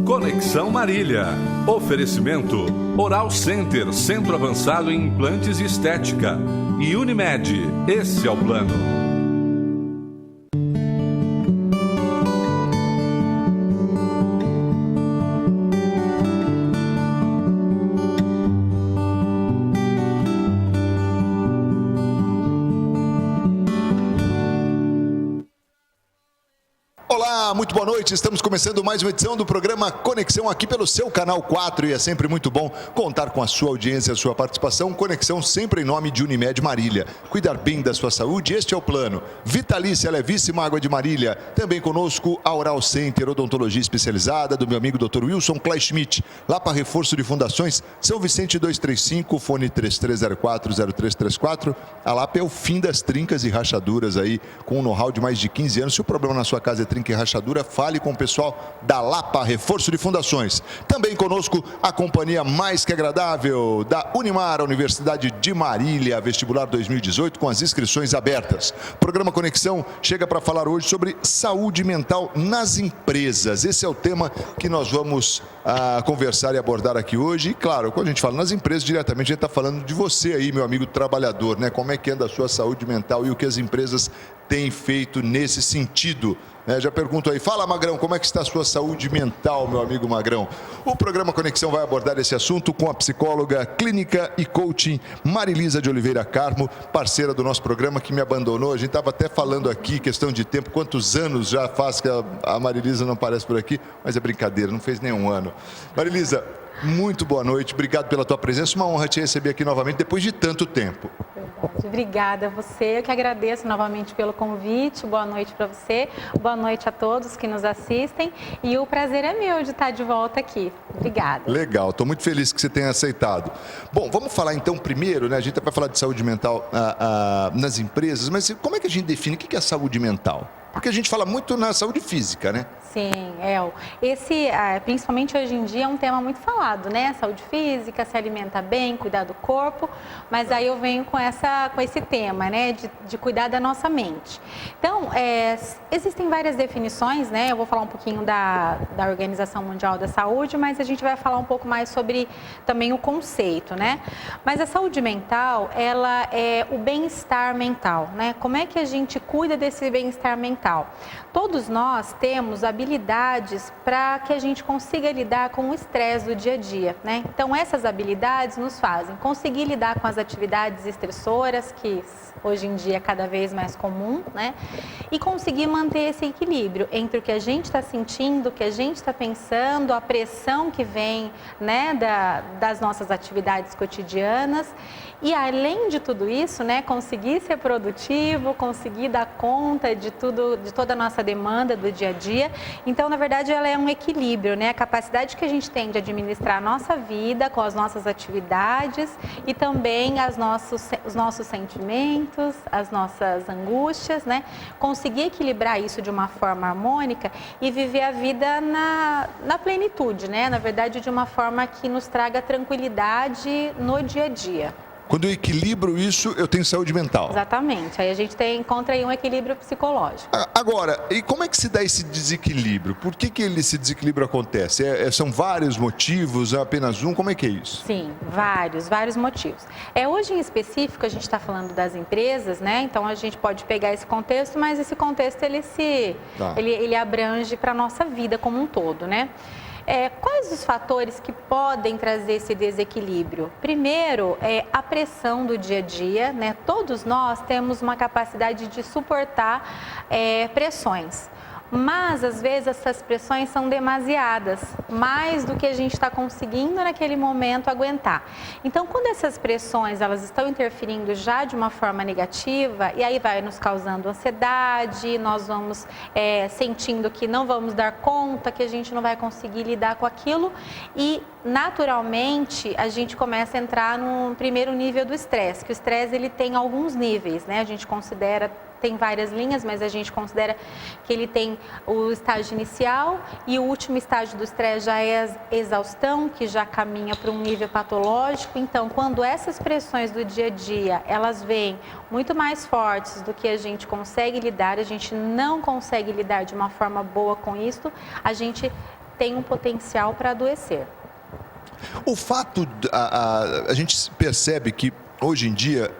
Conexão Marília. Oferecimento Oral Center, Centro Avançado em Implantes e Estética. E Unimed, esse é o plano. Muito boa noite, estamos começando mais uma edição do programa Conexão aqui pelo seu Canal 4 e é sempre muito bom contar com a sua audiência, a sua participação. Conexão sempre em nome de Unimed Marília. Cuidar bem da sua saúde, este é o plano. Vitalícia Levíssima Água de Marília. Também conosco a Oral Center, odontologia especializada do meu amigo Dr. Wilson Kleinschmidt. Lá para reforço de fundações, São Vicente 235, fone 33040334. A LAP é o fim das trincas e rachaduras aí, com um know-how de mais de 15 anos. Se o problema na sua casa é trinca e rachadura, fale com o pessoal da Lapa Reforço de Fundações. Também conosco a companhia mais que agradável da Unimar, a Universidade de Marília, vestibular 2018 com as inscrições abertas. O programa Conexão chega para falar hoje sobre saúde mental nas empresas. Esse é o tema que nós vamos conversar e abordar aqui hoje. E claro, quando a gente fala nas empresas, diretamente a gente está falando de você aí, meu amigo trabalhador, né? Como é que anda a sua saúde mental e o que as empresas têm feito nesse sentido. Já pergunto aí, fala Magrão, como é que está a sua saúde mental, meu amigo Magrão? O programa Conexão vai abordar esse assunto com a psicóloga clínica e coaching Marilisa de Oliveira Carmo, parceira do nosso programa, que me abandonou. A gente estava até falando aqui, questão de tempo, quantos anos já faz que a Marilisa não aparece por aqui, mas é brincadeira, não fez nenhum ano. Marilisa, muito boa noite, obrigado pela tua presença, uma honra te receber aqui novamente depois de tanto tempo. Obrigada a você, eu que agradeço novamente pelo convite, boa noite para você, boa noite a todos que nos assistem e o prazer é meu de estar de volta aqui. Obrigada. Legal, estou muito feliz que você tenha aceitado. Bom, vamos falar então primeiro, né? A gente vai falar de saúde mental nas empresas, mas como é que a gente define o que é saúde mental? Porque a gente fala muito na saúde física, né? Sim, esse, principalmente hoje em dia, é um tema muito falado, né? Saúde física, se alimenta bem, cuidar do corpo, mas aí eu venho com esse tema, né? De cuidar da nossa mente. Então, existem várias definições, né? Eu vou falar um pouquinho da Organização Mundial da Saúde, mas a gente vai falar um pouco mais sobre também o conceito, né? Mas a saúde mental, ela é o bem-estar mental, né? Como é que a gente cuida desse bem-estar mental? Todos nós temos habilidades para que a gente consiga lidar com o estresse do dia a dia, né? Então, essas habilidades nos fazem conseguir lidar com as atividades estressoras, que hoje em dia é cada vez mais comum, né? E conseguir manter esse equilíbrio entre o que a gente está sentindo, o que a gente está pensando, a pressão que vem, né, das nossas atividades cotidianas. E além de tudo isso, né, conseguir ser produtivo, conseguir dar conta de tudo, de toda a nossa demanda do dia a dia. Então, na verdade, ela é um equilíbrio, né? A capacidade que a gente tem de administrar a nossa vida com as nossas atividades e também os nossos sentimentos, as nossas angústias, né? Conseguir equilibrar isso de uma forma harmônica e viver a vida na plenitude, né? Na verdade, de uma forma que nos traga tranquilidade no dia a dia. Quando eu equilibro isso, eu tenho saúde mental. Exatamente. Aí a gente encontra aí um equilíbrio psicológico. Agora, e como é que se dá esse desequilíbrio? Por que esse desequilíbrio acontece? São vários motivos, é apenas um? Como é que é isso? Sim, vários motivos. Hoje em específico, a gente está falando das empresas, né? Então a gente pode pegar esse contexto, mas esse contexto ele abrange para a nossa vida como um todo, né? Quais os fatores que podem trazer esse desequilíbrio? Primeiro, a pressão do dia a dia, né? Todos nós temos uma capacidade de suportar pressões. Mas, às vezes, essas pressões são demasiadas, mais do que a gente está conseguindo naquele momento aguentar. Então, quando essas pressões elas estão interferindo já de uma forma negativa, e aí vai nos causando ansiedade, nós vamos sentindo que não vamos dar conta, que a gente não vai conseguir lidar com aquilo, e naturalmente a gente começa a entrar no primeiro nível do estresse, que o estresse ele tem alguns níveis, né? A gente considera, tem várias linhas, mas a gente considera que ele tem o estágio inicial e o último estágio do estresse já é a exaustão, que já caminha para um nível patológico. Então, quando essas pressões do dia a dia, elas vêm muito mais fortes do que a gente consegue lidar, a gente não consegue lidar de uma forma boa com isso, a gente tem um potencial para adoecer. O fato, a gente percebe que hoje em dia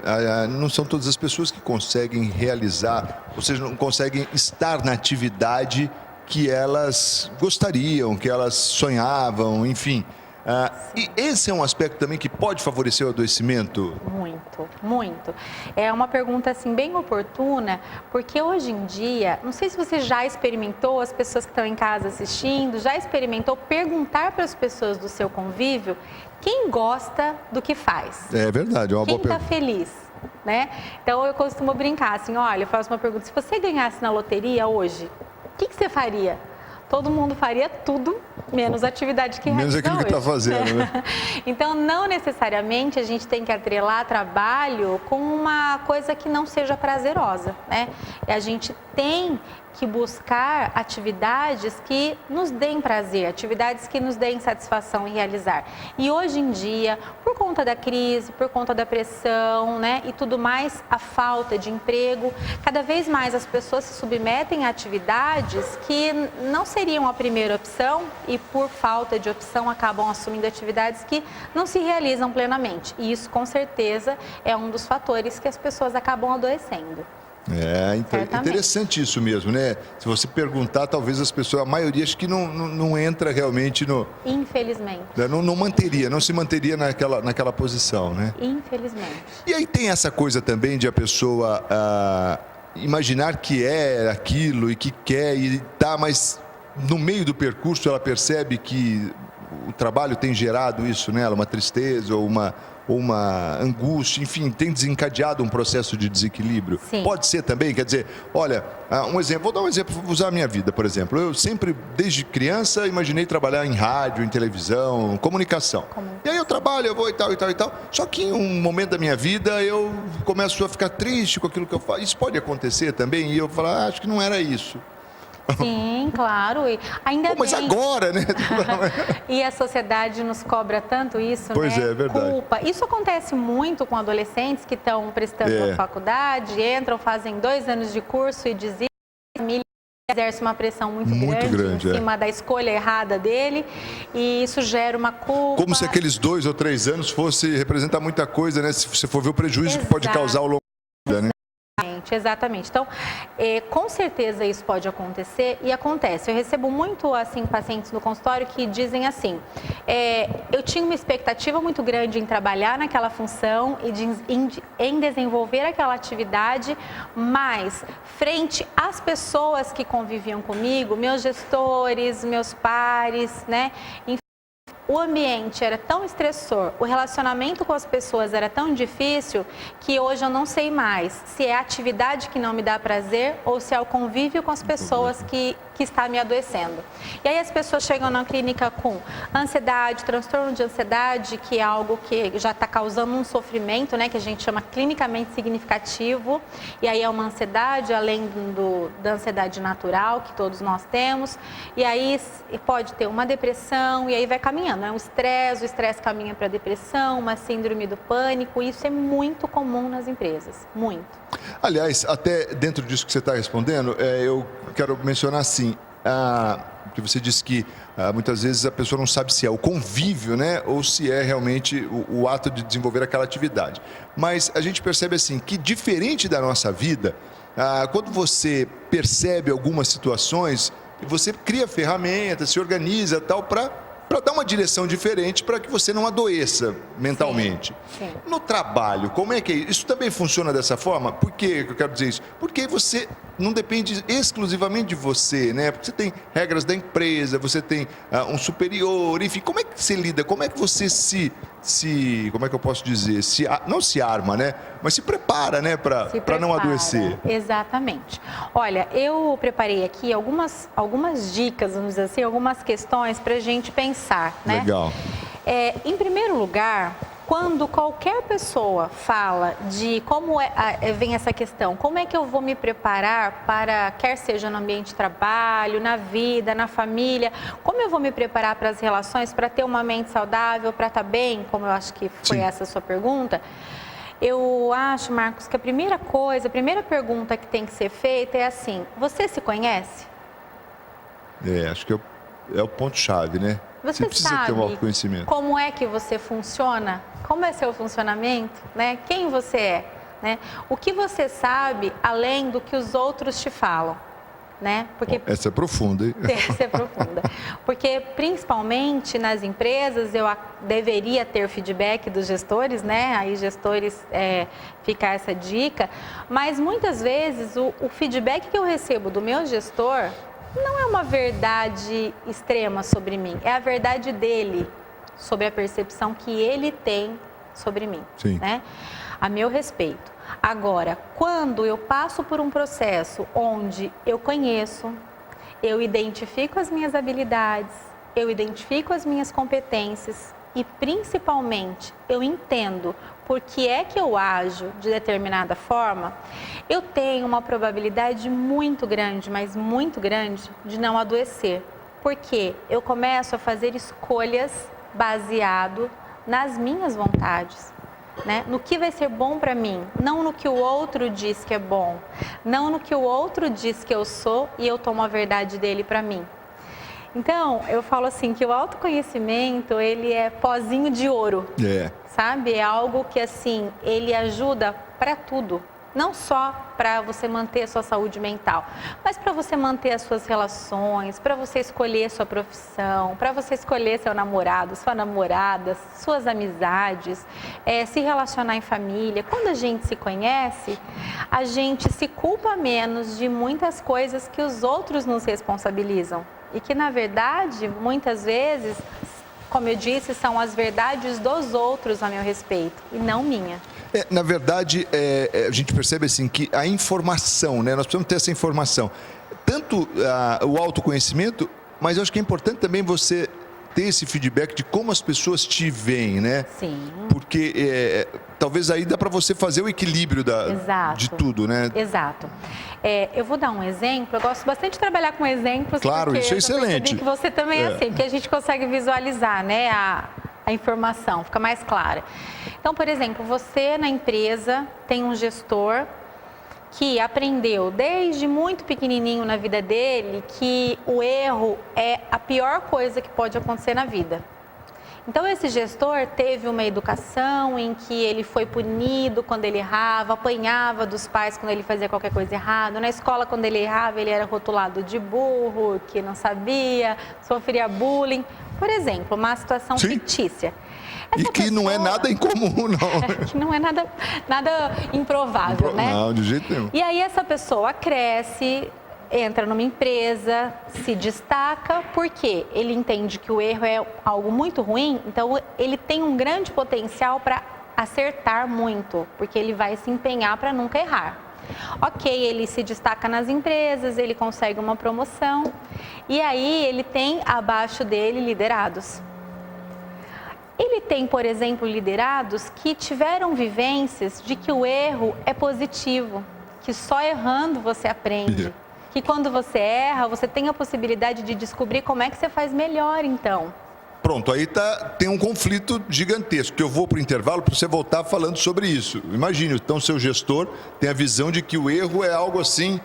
não são todas as pessoas que conseguem realizar, ou seja, não conseguem estar na atividade que elas gostariam, que elas sonhavam, enfim. E esse é um aspecto também que pode favorecer o adoecimento? Muito, muito. É uma pergunta assim bem oportuna, porque hoje em dia, não sei se você já experimentou, as pessoas que estão em casa assistindo, já experimentou perguntar para as pessoas do seu convívio quem gosta do que faz. É verdade, é uma boa pergunta. Quem pergunta. está feliz, né? Então eu costumo brincar assim, olha, eu faço uma pergunta, se você ganhasse na loteria hoje, o que você faria? Todo mundo faria tudo, menos a atividade que realiza menos aquilo que está fazendo, né? Então, não necessariamente a gente tem que atrelar trabalho com uma coisa que não seja prazerosa, né? E a gente tem que buscar atividades que nos deem prazer, atividades que nos deem satisfação em realizar. E hoje em dia, por conta da crise, por conta da pressão, né, e tudo mais, a falta de emprego, cada vez mais as pessoas se submetem a atividades que não seriam a primeira opção e por falta de opção acabam assumindo atividades que não se realizam plenamente. E isso, com certeza, é um dos fatores que as pessoas acabam adoecendo. É interessante isso mesmo, né? Se você perguntar, talvez as pessoas, a maioria acho que não entra realmente no... Infelizmente. Não se manteria naquela posição, né? Infelizmente. E aí tem essa coisa também de a pessoa imaginar que é aquilo e que quer e tá, mas no meio do percurso ela percebe que o trabalho tem gerado isso nela, uma tristeza ou uma angústia, enfim, tem desencadeado um processo de desequilíbrio. Sim. Pode ser também, quer dizer, olha, um exemplo, vou dar um exemplo, vou usar a minha vida, por exemplo. Eu sempre, desde criança, imaginei trabalhar em rádio, em televisão, comunicação. E aí eu trabalho, eu vou e tal, e tal, e tal. Só que em um momento da minha vida, eu começo a ficar triste com aquilo que eu faço. Isso pode acontecer também, e eu falo, acho que não era isso. Sim, claro. E ainda mas bem. agora, né? E a sociedade nos cobra tanto isso, pois né? É verdade. Culpa. Isso acontece muito com adolescentes que estão prestando a faculdade, entram, fazem 2 anos de curso e desistem. A família exerce uma pressão muito grande em cima da escolha errada dele e isso gera uma culpa. Como se aqueles 2 ou 3 anos fosse representar muita coisa, né? Se você for ver o prejuízo que pode causar ao longo da vida, né? Exatamente. Então, com certeza isso pode acontecer e acontece. Eu recebo muito assim pacientes no consultório que dizem assim: eu tinha uma expectativa muito grande em trabalhar naquela função e em desenvolver aquela atividade, mas frente às pessoas que conviviam comigo, meus gestores, meus pares, né? O ambiente era tão estressor, o relacionamento com as pessoas era tão difícil que hoje eu não sei mais se é a atividade que não me dá prazer ou se é o convívio com as pessoas que está me adoecendo. E aí as pessoas chegam na clínica com ansiedade, transtorno de ansiedade, que é algo que já está causando um sofrimento, né, que a gente chama clinicamente significativo. E aí é uma ansiedade além da ansiedade natural que todos nós temos. E aí pode ter uma depressão e aí vai caminhando. É um estresse, o estresse caminha para a depressão, uma síndrome do pânico. Isso é muito comum nas empresas, muito. Aliás, até dentro disso que você está respondendo, eu quero mencionar assim, que você disse que muitas vezes a pessoa não sabe se é o convívio, né, ou se é realmente o ato de desenvolver aquela atividade. Mas a gente percebe assim que diferente da nossa vida, quando você percebe algumas situações, você cria ferramentas, se organiza tal para dar uma direção diferente para que você não adoeça mentalmente. Sim. No trabalho, como é que é? Isso também funciona dessa forma? Por que eu quero dizer isso? Porque você não depende exclusivamente de você, né? Porque você tem regras da empresa, você tem um superior, enfim, como é que você lida? Como é que você como é que eu posso dizer? Não se arma, né? Mas se prepara, né? Para não adoecer. Exatamente. Olha, eu preparei aqui algumas dicas, vamos dizer assim, algumas questões para a gente pensar, né? Legal. Em primeiro lugar, quando qualquer pessoa fala de como vem essa questão, como é que eu vou me preparar para, quer seja no ambiente de trabalho, na vida, na família, como eu vou me preparar para as relações, para ter uma mente saudável, para estar bem, como eu acho que foi essa a sua pergunta, eu acho, Marcos, que a primeira pergunta que tem que ser feita é assim: você se conhece? Acho que é o ponto-chave, né? Você precisa sabe ter um autoconhecimento. Como é que você funciona? Como é seu funcionamento? Né? Quem você é? Né? O que você sabe além do que os outros te falam? Né? Porque essa é profunda, hein? Essa é profunda. Porque, principalmente nas empresas, eu deveria ter feedback dos gestores, né? Aí, gestores, fica essa dica. Mas, muitas vezes, o feedback que eu recebo do meu gestor não é uma verdade extrema sobre mim. É a verdade dele sobre a percepção que ele tem sobre mim. Sim. Né? A meu respeito. Agora, quando eu passo por um processo onde eu conheço, eu identifico as minhas habilidades, eu identifico as minhas competências e, principalmente, eu entendo por que é que eu ajo de determinada forma, eu tenho uma probabilidade muito grande, mas muito grande, de não adoecer. Porque eu começo a fazer escolhas baseado nas minhas vontades. Né? No que vai ser bom para mim, não no que o outro diz que é bom, não no que o outro diz que eu sou e eu tomo a verdade dele para mim. Então, eu falo assim que o autoconhecimento, ele é pozinho de ouro, sabe? É algo que, assim, ele ajuda para tudo. Não só para você manter a sua saúde mental, mas para você manter as suas relações, para você escolher a sua profissão, para você escolher seu namorado, sua namorada, suas amizades, se relacionar em família. Quando a gente se conhece, a gente se culpa menos de muitas coisas que os outros nos responsabilizam. E que, na verdade, muitas vezes, como eu disse, são as verdades dos outros a meu respeito e não minha. Na verdade, a gente percebe assim que a informação, né? Nós precisamos ter essa informação. Tanto o autoconhecimento, mas eu acho que é importante também você ter esse feedback de como as pessoas te veem, né? Sim. Porque talvez aí dá para você fazer o equilíbrio de tudo, né? Exato. Eu vou dar um exemplo. Eu gosto bastante de trabalhar com exemplos. Claro, porque isso é eu excelente. percebi que você também é assim, porque a gente consegue visualizar, né, a informação, fica mais clara. Então, por exemplo, você na empresa tem um gestor que aprendeu desde muito pequenininho na vida dele que o erro é a pior coisa que pode acontecer na vida. Então, esse gestor teve uma educação em que ele foi punido quando ele errava, apanhava dos pais quando ele fazia qualquer coisa errada. Na escola, quando ele errava, ele era rotulado de burro, que não sabia, sofria bullying. Por exemplo, uma situação fictícia. E que não é nada incomum, não. Que não é nada improvável, né? Não, de jeito nenhum. E aí essa pessoa cresce, entra numa empresa, se destaca, porque ele entende que o erro é algo muito ruim, então ele tem um grande potencial para acertar muito, porque ele vai se empenhar para nunca errar. Ok, ele se destaca nas empresas, ele consegue uma promoção, e aí ele tem abaixo dele liderados. Ele tem, por exemplo, liderados que tiveram vivências de que o erro é positivo, que só errando você aprende. Que quando você erra, você tem a possibilidade de descobrir como é que você faz melhor, então. Pronto, aí tem um conflito gigantesco, que eu vou para o intervalo para você voltar falando sobre isso. Imagine, então, seu gestor tem a visão de que o erro é algo assim,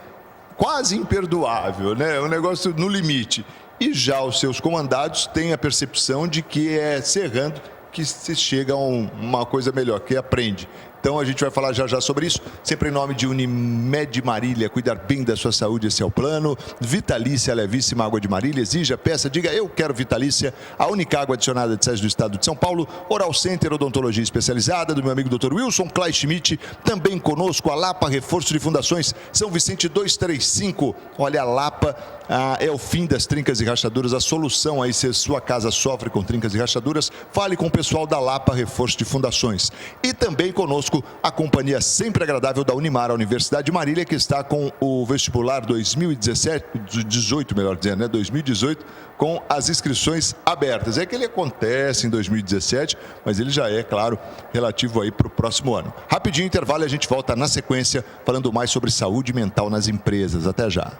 quase imperdoável, né? É um negócio no limite. E já os seus comandados têm a percepção de que é se errando que se chega a uma coisa melhor, que aprende. Então a gente vai falar já sobre isso, sempre em nome de Unimed Marília, cuidar bem da sua saúde, esse é o plano. Vitalícia, levíssima água de Marília, exija, peça, diga eu quero Vitalícia, a única água adicionada de SES do estado de São Paulo. Oral Center, odontologia especializada, do meu amigo Dr. Wilson Klein Schmidt, também conosco a Lapa Reforço de Fundações, São Vicente 235, olha a Lapa, é o fim das trincas e rachaduras, a solução aí se sua casa sofre com trincas e rachaduras, fale com o pessoal da Lapa Reforço de Fundações. E também conosco a companhia sempre agradável da Unimar, a Universidade de Marília, que está com o vestibular 2018, melhor dizendo, né? 2018, com as inscrições abertas. É que ele acontece em 2017, mas ele já é, claro, relativo aí para o próximo ano. Rapidinho intervalo e a gente volta na sequência falando mais sobre saúde mental nas empresas. Até já.